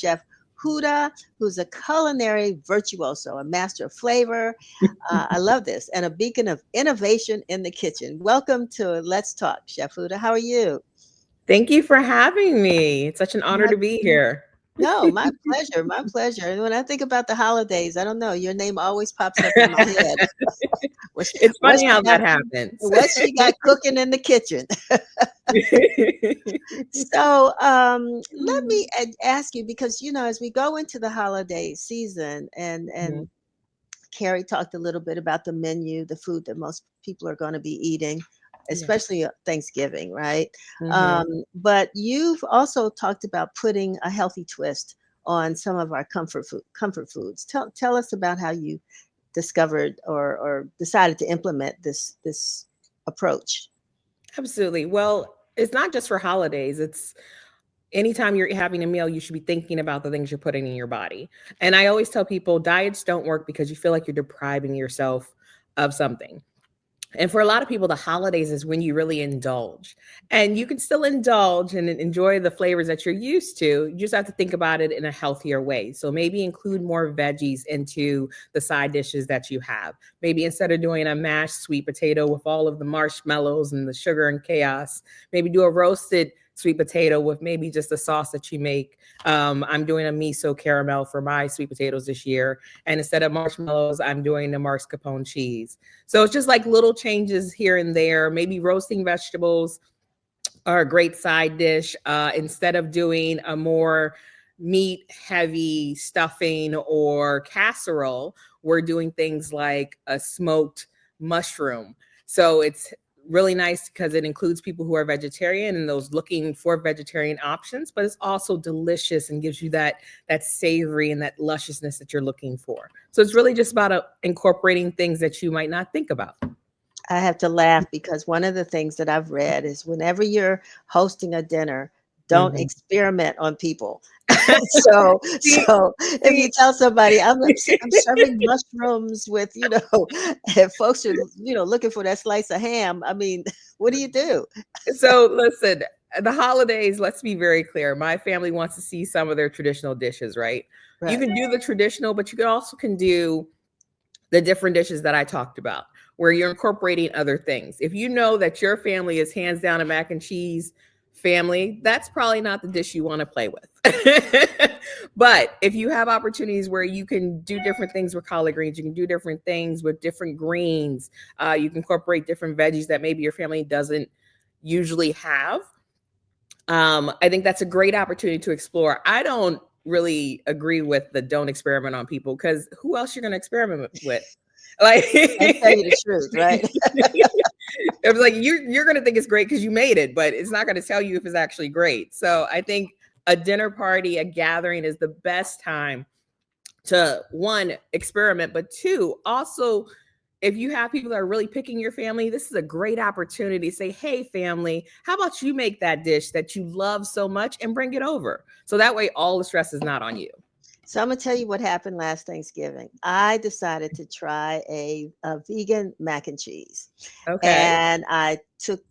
Chef Huda, who's a culinary virtuoso, a master of flavor. I love this, and a beacon of innovation in the kitchen. Welcome to Let's Talk, Chef Huda. How are you? Thank you for having me. It's such an honor My, to be here. no, my pleasure, my pleasure. And when I think about the holidays, I don't know, your name always pops up in my head. What's, It's what's funny she how got? that happens. What she got cooking in the kitchen? So, let me ask you because as we go into the holiday season, and Mhm. Carrie talked a little bit about the menu, the food that most people are going to be eating, Yeah. especially Thanksgiving, right? Mhm. But you've also talked about putting a healthy twist on some of our comfort foods. Tell us about how you discovered or decided to implement this approach. Absolutely. Well, it's not just for holidays. It's anytime you're having a meal, you should be thinking about the things you're putting in your body. And I always tell people diets don't work because you feel like you're depriving yourself of something. And for a lot of people, the holidays is when you really indulge. And you can still indulge and enjoy the flavors that you're used to. You just have to think about it in a healthier way. So maybe include more veggies into the side dishes that you have. Maybe instead of doing a mashed sweet potato with all of the marshmallows and the sugar and chaos, maybe do a roasted sweet potato with maybe just the sauce that you make. I'm doing a miso caramel for my sweet potatoes this year. And instead of marshmallows, I'm doing the mascarpone cheese. So it's just like little changes here and there. Maybe roasting vegetables are a great side dish. Instead of doing a more meat heavy stuffing or casserole, we're doing things like a smoked mushroom. So it's really nice because it includes people who are vegetarian and those looking for vegetarian options, but it's also delicious and gives you that savory and that lusciousness that you're looking for. So it's really just about incorporating things that you might not think about. I have to laugh because one of the things that I've read is whenever you're hosting a dinner, don't Mhm. experiment on people. So, see, so if you see, tell somebody I'm serving mushrooms with, if folks are, looking for that slice of ham, I mean, what do you do? So listen, the holidays, let's be very clear. My family wants to see some of their traditional dishes, right? You Right. can do the traditional, but you can do the different dishes that I talked about, where you're incorporating other things. If you know that your family is hands down a mac and cheese family, that's probably not the dish you want to play with. But if you have opportunities where you can do different things with collard greens, you can do different things with different greens, you can incorporate different veggies that maybe your family doesn't usually have. I think that's a great opportunity to explore. I don't really agree with the don't experiment on people because who else you're going to experiment with? Like, And tell you the truth, right? it was like you're going to think it's great because you made it, but it's not going to tell you if it's actually great. So I think a dinner party, a gathering is the best time to one experiment, but two also if you have people that are really picking your family, this is a great opportunity to say, hey, family, how about you make that dish that you love so much and bring it over? So that way, all the stress is not on you. So I'm gonna tell you what happened last Thanksgiving. I decided to try a vegan mac and cheese, Okay. and I took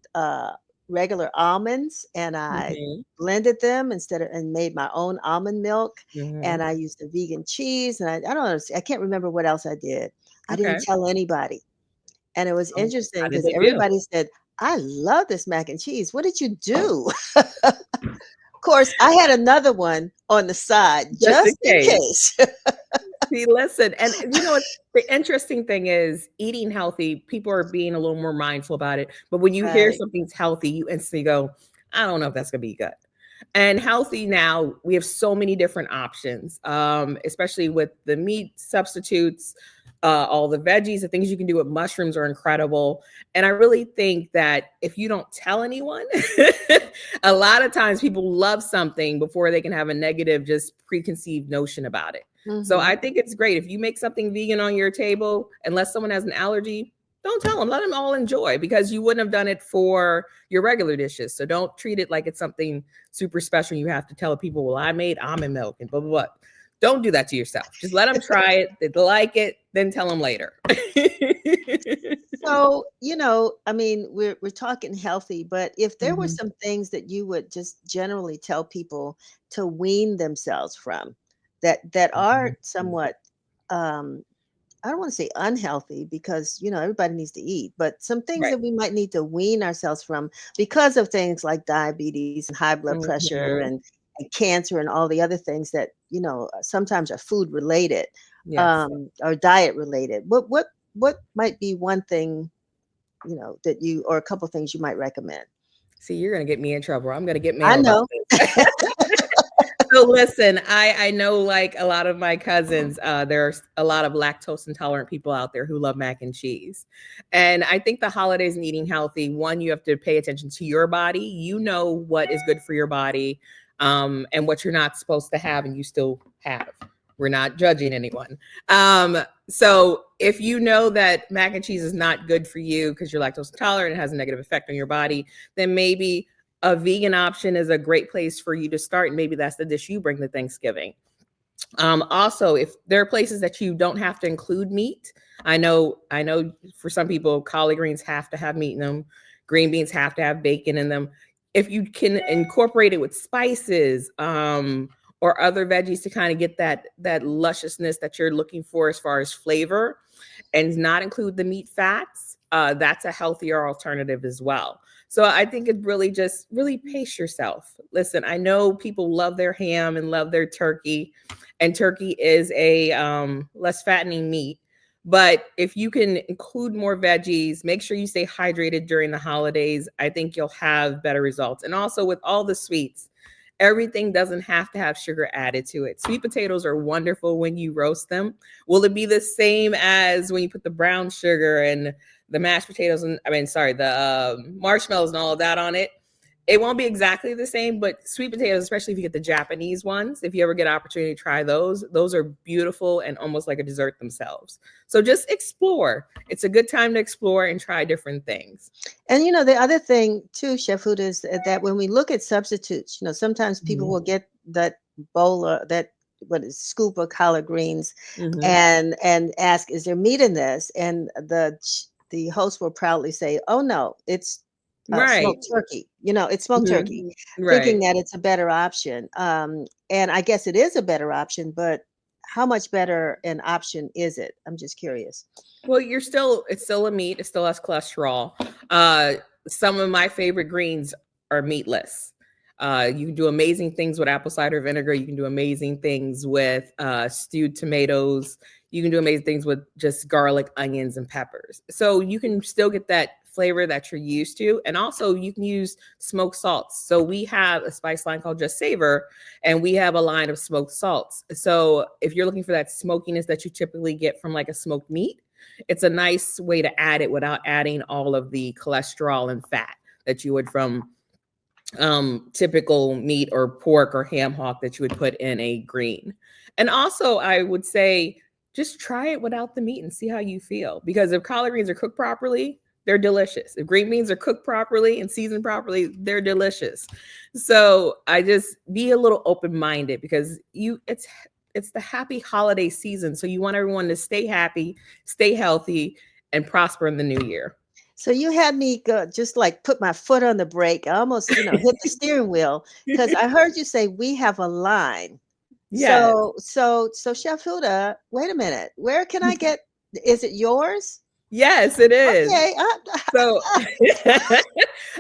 regular almonds and I Hmm. blended them and made my own almond milk, and Hmm. I used the vegan cheese, and I don't know, I can't remember what else I did. I didn't Okay. tell anybody, and it was Oh, interesting how did because they do? everybody said, "I love this mac and cheese. What did you do?" Of course, I had another one on the side Just in just in case. case. See, listen, and the interesting thing is eating healthy, people are being a little more mindful about it. But when you hear Right. something's healthy, you instantly go, I don't know if that's gonna be good. And healthy now, we have so many different options, especially with the meat substitutes, all the veggies, the things you can do with mushrooms are incredible. And I really think that if you don't tell anyone, a lot of times people love something before they can have a negative, just preconceived notion about it. So Mhm. I think it's great if you make something vegan on your table, unless someone has an allergy, don't tell them. Let them all enjoy because you wouldn't have done it for your regular dishes. So don't treat it like it's something super special. You have to tell people, well, I made almond milk and blah, blah, blah. Don't do that to yourself. Just let them try it. If they like it, then tell them later. So, I mean, we're talking healthy, but if there were Mhm, some things that you would just generally tell people to wean themselves from that are mhm. somewhat um I don't want to say unhealthy because, everybody needs to eat, but some things Right. that we might need to wean ourselves from because of things like diabetes and high blood pressure Mhm. and cancer and all the other things that, sometimes are food related, Yes. or diet related. What might be one thing, that or a couple things you might recommend? See, you're gonna get me in trouble. I'm gonna get I mail about know. this. So listen, I know like a lot of my cousins, there's a lot of lactose intolerant people out there who love mac and cheese. And I think the holidays and eating healthy, one, you have to pay attention to your body. You know what is good for your body, and what you're not supposed to have, and you still have. We're not judging anyone. So if you know that mac and cheese is not good for you because you're lactose intolerant, it has a negative effect on your body, then maybe a vegan option is a great place for you to start. And maybe that's the dish you bring to Thanksgiving. Also, if there are places that you don't have to include meat, I know for some people, collard greens have to have meat in them, green beans have to have bacon in them. If you can incorporate it with spices, or other veggies to kind of get that lusciousness that you're looking for as far as flavor, and not include the meat fats, that's a healthier alternative as well. So I think it really just really pace yourself. Listen, I know people love their ham and love their turkey, and turkey is a less fattening meat. But if you can include more veggies, make sure you stay hydrated during the holidays, I think you'll have better results. And also with all the sweets, everything doesn't have to have sugar added to it. Sweet potatoes are wonderful when you roast them. Will it be the same as when you put the brown sugar and the mashed potatoes and the marshmallows and all of that on it? It won't be exactly the same, but sweet potatoes, especially if you get the Japanese ones, if you ever get an opportunity to try those are beautiful and almost like a dessert themselves. So just explore. It's a good time to explore and try different things. And the other thing too, Chef Huda, is that when we look at substitutes, sometimes people Mhm. will get that bowl or that what is scoop of collard greens Mhm. and ask, is there meat in this? And the host will proudly say, oh no, it's Right. smoked turkey. It's smoked turkey, Mhm. Right. thinking that it's a better option. And I guess it is a better option, but how much better an option is it? I'm just curious. Well, it's still a meat. It still has cholesterol. Uh, some of my favorite greens are meatless. You can do amazing things with apple cider vinegar. You can do amazing things with stewed tomatoes. You can do amazing things with just garlic, onions, and peppers. So you can still get that flavor that you're used to. And also, you can use smoked salts. So we have a spice line called Just Savor, and we have a line of smoked salts. So if you're looking for that smokiness that you typically get from like a smoked meat, it's a nice way to add it without adding all of the cholesterol and fat that you would from typical meat or pork or ham hock that you would put in a green. And also, I would say just try it without the meat and see how you feel. Because if collard greens are cooked properly, they're delicious. If green beans are cooked properly and seasoned properly, they're delicious. So I just be a little open minded because it's the happy holiday season. So you want everyone to stay happy, stay healthy, and prosper in the new year. So you had me go, just like put my foot on the brake. I almost, hit the steering wheel because I heard you say we have a line. Yes. So Chef Huda, wait a minute. Where can I get? Is it yours? Yes, it is. Okay. So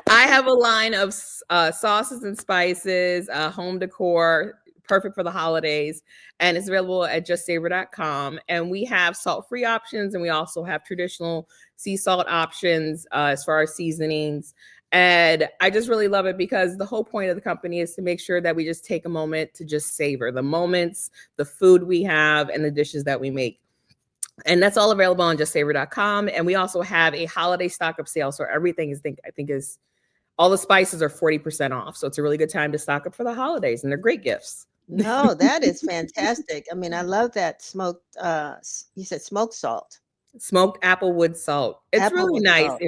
I have a line of sauces and spices, home decor, perfect for the holidays, and it's available at justsavor.com. And we have salt-free options, and we also have traditional sea salt options as far as seasonings. And I just really love it because the whole point of the company is to make sure that we just take a moment to just savor the moments, the food we have, and the dishes that we make. And that's all available on justsavor.com. And we also have a holiday stock up sale. So everything I think is all the spices are 40% off. So it's a really good time to stock up for the holidays, and they're great gifts. No, that is fantastic. I mean, I love that smoked. You said smoked salt, Smoked applewood salt. It's really applewood nice salt.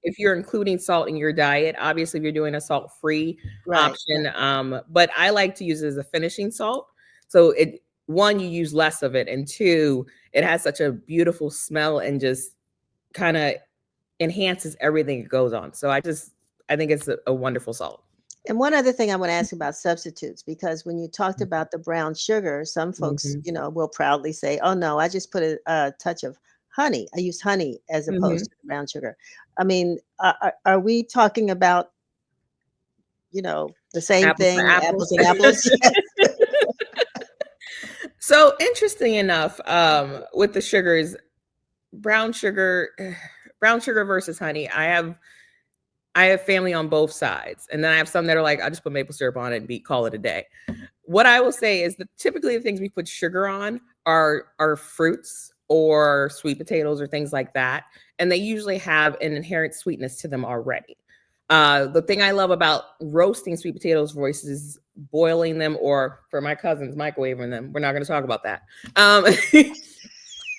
if you're including salt in your diet. Obviously, if you're doing a salt-free Right. option, but I like to use it as a finishing salt. So it one, you use less of it, and two, it has such a beautiful smell and just kind of enhances everything it goes on. So I think it's a wonderful salt. And one other thing I want to ask about substitutes, because when you talked about the brown sugar, some folks, Mm-hmm. will proudly say, "Oh no, I just put a touch of honey. I use honey as Mm-hmm. opposed to the brown sugar." I mean, are we talking about, the same Apples to thing, apples. apples and apples? So interesting enough, with the sugars, brown sugar, brown sugar versus honey. I have family on both sides, and then I have some that are like, I just put maple syrup on it and call it a day. What I will say is that typically the things we put sugar on are fruits or sweet potatoes or things like that, and they usually have an inherent sweetness to them already. The thing I love about roasting sweet potatoes versus boiling them, or for my cousins, microwaving them. We're not going to talk about that.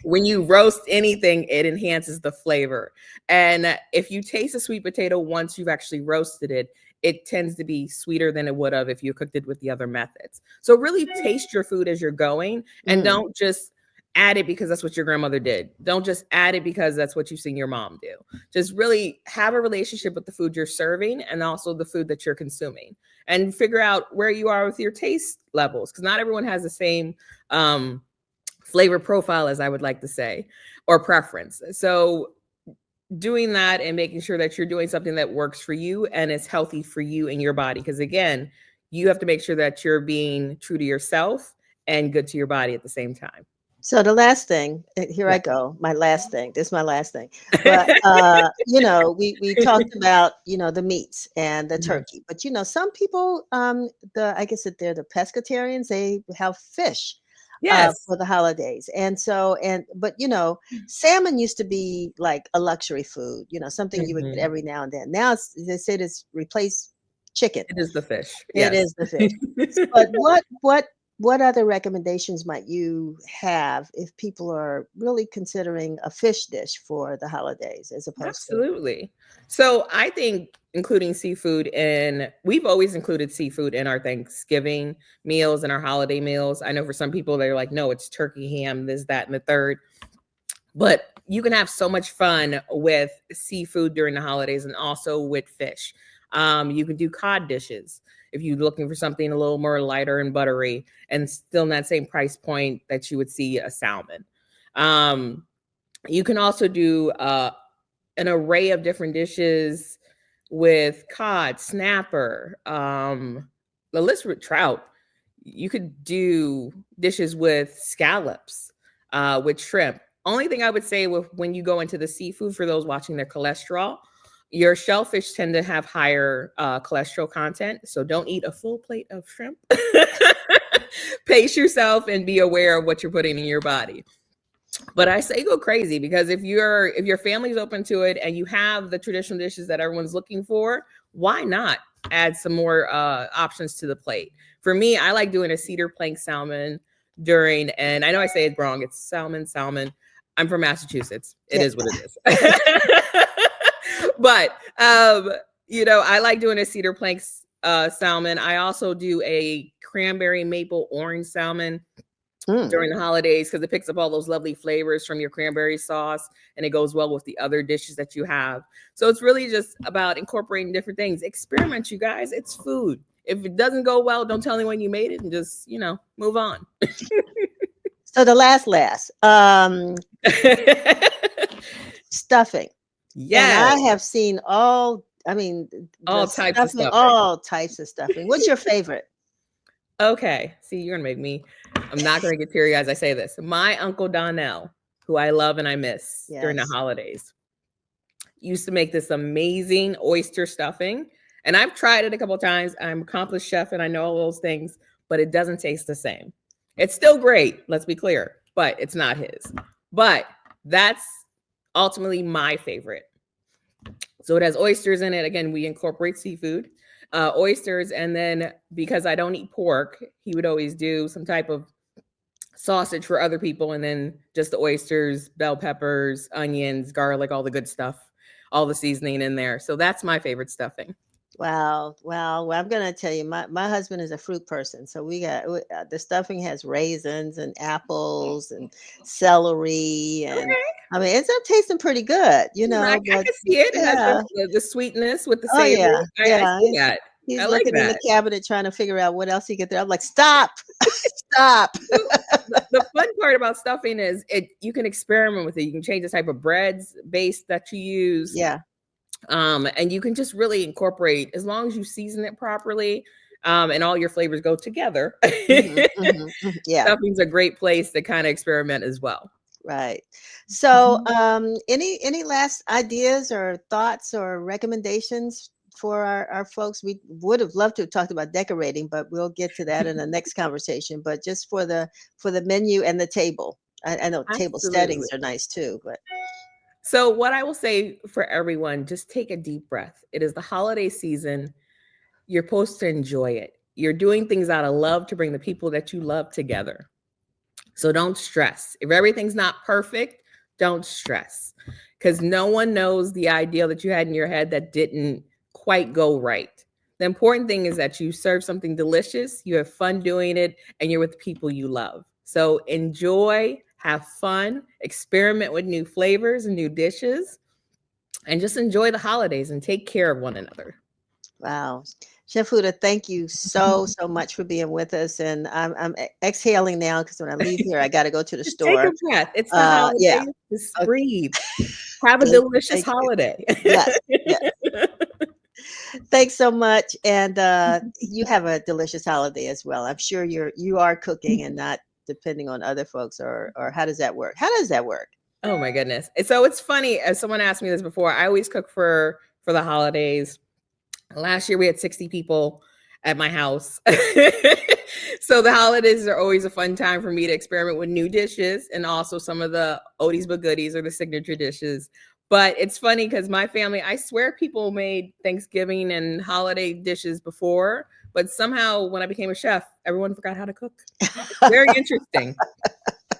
When you roast anything, it enhances the flavor. And if you taste a sweet potato once you've actually roasted it, it tends to be sweeter than it would have if you cooked it with the other methods. So really taste your food as you're going, and Mm. don't just add it because that's what your grandmother did. Don't just add it because that's what you've seen your mom do. Just really have a relationship with the food you're serving and also the food that you're consuming, and figure out where you are with your taste levels, because not everyone has the same flavor profile, as I would like to say, or preference. So doing that and making sure that you're doing something that works for you and is healthy for you and your body. Because again, you have to make sure that you're being true to yourself and good to your body at the same time. So the last thing, here Yeah. I go, my last thing. This is my last thing. But we talked about, the meats and the Mhm. turkey. But some people, I guess that they're the pescatarians, they have fish Yes. for the holidays. And so, but salmon used to be like a luxury food, something you would get Mhm. every now and then. Now they said it's replaced chicken. It is the fish. It Yes. is the fish. But what other recommendations might you have if people are really considering a fish dish for the holidays as opposed to? Absolutely. So I think including seafood, and we've always included seafood in our Thanksgiving meals and our holiday meals. I know for some people they're like, no, it's turkey, ham, this, that, and the third. But you can have so much fun with seafood during the holidays and also with fish. You can do cod dishes if you're looking for something a little more lighter and buttery, and still in that same price point that you would see a salmon. Um, you can also do an array of different dishes with cod, snapper, the list with trout. You could do dishes with scallops, with shrimp. Only thing I would say with when you go into the seafood, for those watching their cholesterol, your shellfish tend to have higher cholesterol content. So don't eat a full plate of shrimp. Pace yourself and be aware of what you're putting in your body. But I say go crazy, because if your family's open to it and you have the traditional dishes that everyone's looking for, why not add some more options to the plate? For me, I like doing a cedar plank salmon during, and I know I say it wrong, it's salmon. I'm from Massachusetts. It Yeah. is what it is. But I like doing a cedar plank salmon. I also do a cranberry maple orange salmon Mm. during the holidays, because it picks up all those lovely flavors from your cranberry sauce, and it goes well with the other dishes that you have. So it's really just about incorporating different things. Experiment, you guys. It's food. If it doesn't go well, don't tell anyone you made it, and just, move on. So the last, stuffing. And Yes. I have seen I mean, the All types of stuffing, stuffing. all types of stuffing. What's your favorite? Okay. See, you're going to make me, I'm not going to get teary as I say this. My Uncle Donnell, who I love and I miss during the Yes. holidays, used to make this amazing oyster stuffing. And I've tried it a couple of times. I'm an accomplished chef and I know all those things, but it doesn't taste the same. It's still great, let's be clear, but it's not his. But that's ultimately my favorite. So it has oysters in it. Again, we incorporate seafood, oysters. And then because I don't eat pork, he would always do some type of sausage for other people, and then just the oysters, bell peppers, onions, garlic, all the good stuff, all the seasoning in there. So that's my favorite stuffing. Wow. Wow. Well, I'm going to tell you, my husband is a fruit person. So the stuffing has raisins and apples and celery. And Okay. I mean, it's up tasting pretty good, I but can see it. It has yeah. the sweetness with the Oh, savory. yeah. I Yeah. see that. I He's like looking in the that. cabinet trying to figure out what else he get there. I'm like, stop, stop. So the fun part about stuffing is you can experiment with it. You can change the type of breads base that you use. Yeah. And you can just really incorporate as long as you season it properly, and all your flavors go together. Yeah. Stuffing's a great place to kind of experiment as well. Right. So, any last ideas or thoughts or recommendations for our folks? We would have loved to have talked about decorating, but we'll get to that in the next conversation. But just for the menu and the table, I know table Absolutely. settings are nice too. But So, what I will say for everyone, just take a deep breath. It is the holiday season. You're supposed to enjoy it. You're doing things out of love to bring the people that you love together. So don't stress. If everything's not perfect, don't stress, because no one knows the ideal that you had in your head that didn't quite go right. The important thing is that you serve something delicious, you have fun doing it, and you're with people you love. So enjoy, have fun, experiment with new flavors and new dishes, and just enjoy the holidays and take care of one another. wow, Chef Huda, thank you so much for being with us. And I'm exhaling now because when I leave here, I got to go to the Just take a store. breath. It's the Yeah. holidays. Just Okay. breathe. Have a Thank you. delicious Thank you. holiday. Yes. Yes. Thanks so much, and you have a delicious holiday as well. I'm sure you are cooking and not depending on other folks, or how does that work? How does that work? Oh my goodness. So it's funny, as someone asked me this before, I always cook for the holidays. Last year we had 60 people at my house. So the holidays are always a fun time for me to experiment with new dishes and also some of the oldies but goodies or the signature dishes. But it's funny because my family, I swear people made Thanksgiving and holiday dishes before, but somehow when I became a chef, everyone forgot how to cook. It's very interesting.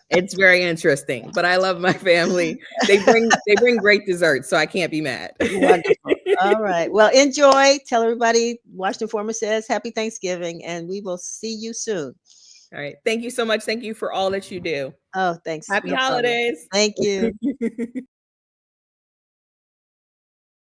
It's very interesting, but I love my family. They bring great desserts, so I can't be mad. Wonderful. All right. Well, enjoy. Tell everybody Washington Former says Happy Thanksgiving, and we will see you soon. All right. Thank you so much. Thank you for all that you do. Oh, thanks. Happy No problem. holidays. Thank you.